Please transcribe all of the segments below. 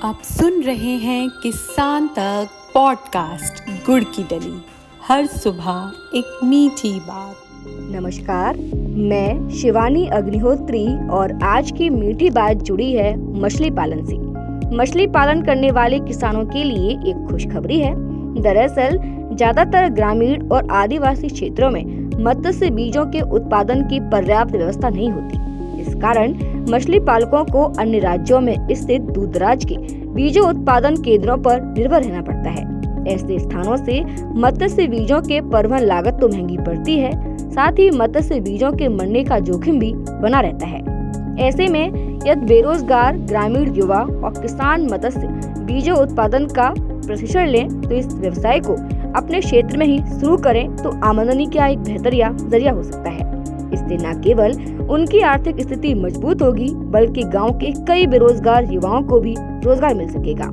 आप सुन रहे हैं किसान तक पॉडकास्ट गुड़ की डली। हर सुबह एक मीठी बात। नमस्कार, मैं शिवानी अग्निहोत्री और आज की मीठी बात जुड़ी है मछली पालन से। मछली पालन करने वाले किसानों के लिए एक खुशखबरी है। दरअसल ज्यादातर ग्रामीण और आदिवासी क्षेत्रों में मत्स्य बीजों के उत्पादन की पर्याप्त व्यवस्था नहीं होती। इस कारण मछली पालकों को अन्य राज्यों में स्थित दूरदराज के बीजों उत्पादन केंद्रों पर निर्भर रहना पड़ता है। ऐसे स्थानों से मत्स्य बीजों के परिवहन लागत तो महंगी पड़ती है, साथ ही मत्स्य बीजों के मरने का जोखिम भी बना रहता है। ऐसे में यदि बेरोजगार ग्रामीण युवा और किसान मत्स्य बीजों उत्पादन का प्रशिक्षण लें तो इस व्यवसाय को अपने क्षेत्र में ही शुरू करें तो आमदनी का एक बेहतर जरिया हो सकता है। इससे न केवल उनकी आर्थिक स्थिति मजबूत होगी बल्कि गांव के कई बेरोजगार युवाओं को भी रोजगार मिल सकेगा।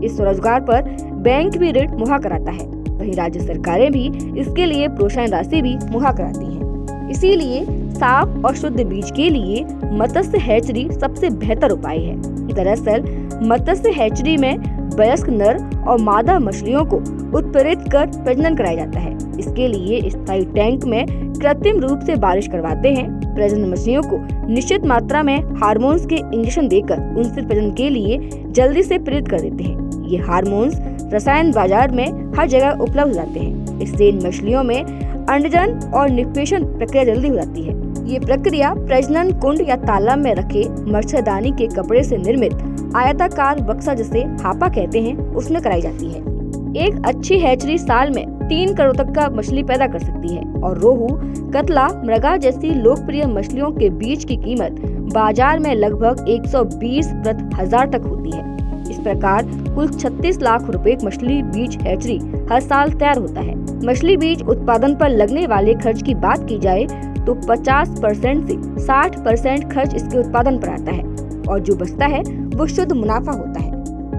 इस रोजगार पर बैंक भी ऋण मुहैया कराता है, वहीं राज्य सरकारें भी इसके लिए प्रोत्साहन राशि भी मुहैया कराती हैं। इसीलिए साफ और शुद्ध बीज के लिए मत्स्य हैचरी सबसे बेहतर उपाय है। दरअसल मत्स्य हैचरी में वयस्क नर और मादा मछलियों को उत्प्रेरित कर प्रजनन कराया जाता है। इसके लिए स्थायी टैंक में कृत्रिम रूप से बारिश करवाते हैं। प्रजनन मछलियों को निश्चित मात्रा में हार्मोन्स के इंजेक्शन देकर उनसे प्रजनन के लिए जल्दी से प्रेरित कर देते हैं। ये हार्मोन्स रसायन बाजार में हर जगह उपलब्ध हो जाते हैं। इससे इन मछलियों में अंडजन और निषेचन प्रक्रिया जल्दी हो जाती है। ये प्रक्रिया प्रजनन कुंड या तालाब में रखे मच्छरदानी के कपड़े से निर्मित आयताकार बक्सा, जिसे हापा कहते हैं, उसमें कराई जाती है। एक अच्छी हैचरी साल में 3 करोड़ तक का मछली पैदा कर सकती है और रोहू, कतला, मृगा जैसी लोकप्रिय मछलियों के बीज की कीमत बाजार में लगभग 120 प्रति हजार तक होती है। इस प्रकार कुल 36 लाख रुपए मछली बीज हैचरी हर साल तैयार होता है। मछली बीज उत्पादन पर लगने वाले खर्च की बात की जाए तो 50% से 60% खर्च इसके उत्पादन पर आता है और जो बचता है वो शुद्ध मुनाफा होता है।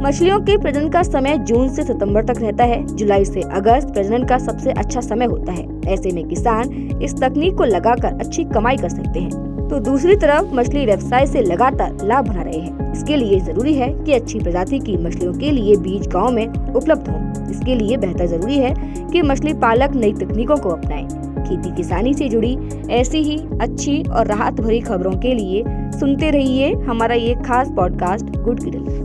मछलियों के प्रजनन का समय जून से सितंबर तक रहता है। जुलाई से अगस्त प्रजनन का सबसे अच्छा समय होता है। ऐसे में किसान इस तकनीक को लगाकर अच्छी कमाई कर सकते हैं, तो दूसरी तरफ मछली व्यवसाय से लगातार लाभ बना रहे हैं। इसके लिए जरूरी है कि अच्छी प्रजाति की मछलियों के लिए बीज गाँव में उपलब्ध हो। इसके लिए बेहतर जरूरी है कि मछली पालक नई तकनीकों को अपनाएं। खेती किसानी से जुड़ी ऐसी ही अच्छी और राहत भरी खबरों के लिए सुनते रहिए हमारा ये खास पॉडकास्ट गुड़ की डली।